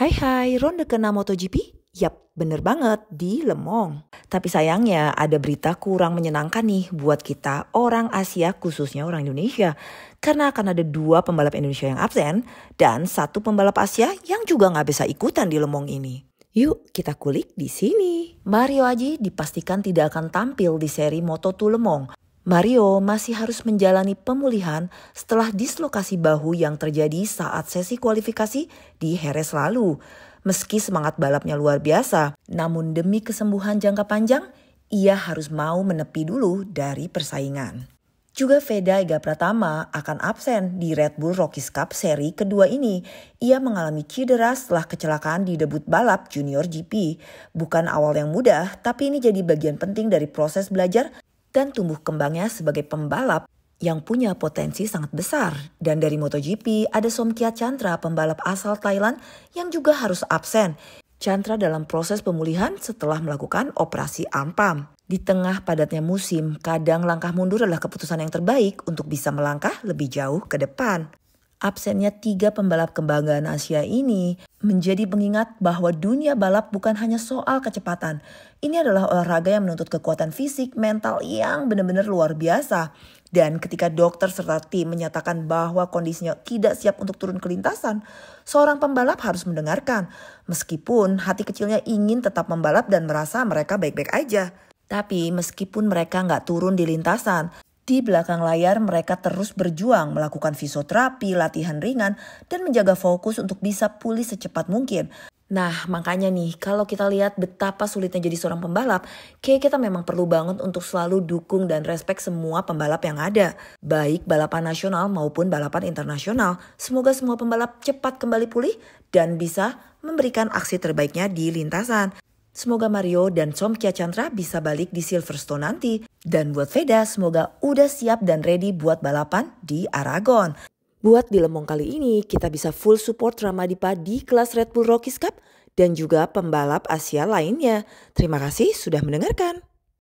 Hai hai, ronde ke MotoGP? Yap, bener banget, di Le Mans. Tapi sayangnya ada berita kurang menyenangkan nih buat kita orang Asia khususnya orang Indonesia. Karena akan ada 2 pembalap Indonesia yang absen dan 1 pembalap Asia yang juga nggak bisa ikutan di Le Mans ini. Yuk kita kulik di sini. Mario Aji dipastikan tidak akan tampil di seri Moto2 Le Mans. Mario masih harus menjalani pemulihan setelah dislokasi bahu yang terjadi saat sesi kualifikasi di Jerez lalu. Meski semangat balapnya luar biasa, namun demi kesembuhan jangka panjang, ia harus mau menepi dulu dari persaingan. Juga Veda Ega Pratama akan absen di Red Bull Rockies Cup seri kedua ini. Ia mengalami cedera setelah kecelakaan di debut balap Junior GP. Bukan awal yang mudah, tapi ini jadi bagian penting dari proses belajar dan tumbuh kembangnya sebagai pembalap yang punya potensi sangat besar. Dan dari MotoGP ada Somkia Chantra, pembalap asal Thailand yang juga harus absen. Chantra dalam proses pemulihan setelah melakukan operasi ampam. Di tengah padatnya musim, kadang langkah mundur adalah keputusan yang terbaik untuk bisa melangkah lebih jauh ke depan. Absennya 3 pembalap kebanggaan Asia ini menjadi pengingat bahwa dunia balap bukan hanya soal kecepatan. Ini adalah olahraga yang menuntut kekuatan fisik, mental yang benar-benar luar biasa. Dan ketika dokter serta tim menyatakan bahwa kondisinya tidak siap untuk turun ke lintasan, seorang pembalap harus mendengarkan. Meskipun hati kecilnya ingin tetap membalap dan merasa mereka baik-baik aja. Tapi meskipun mereka nggak turun di lintasan, di belakang layar mereka terus berjuang melakukan fisioterapi, latihan ringan, dan menjaga fokus untuk bisa pulih secepat mungkin. Nah makanya nih kalau kita lihat betapa sulitnya jadi seorang pembalap, kayak kita memang perlu banget untuk selalu dukung dan respect semua pembalap yang ada. Baik balapan nasional maupun balapan internasional. Semoga semua pembalap cepat kembali pulih dan bisa memberikan aksi terbaiknya di lintasan. Semoga Mario dan Somkia Chantra bisa balik di Silverstone nanti. Dan buat Veda semoga udah siap dan ready buat balapan di Aragon. Buat di Le Mans kali ini kita bisa full support Ramadipa di kelas Red Bull Rockies Cup dan juga pembalap Asia lainnya. Terima kasih sudah mendengarkan.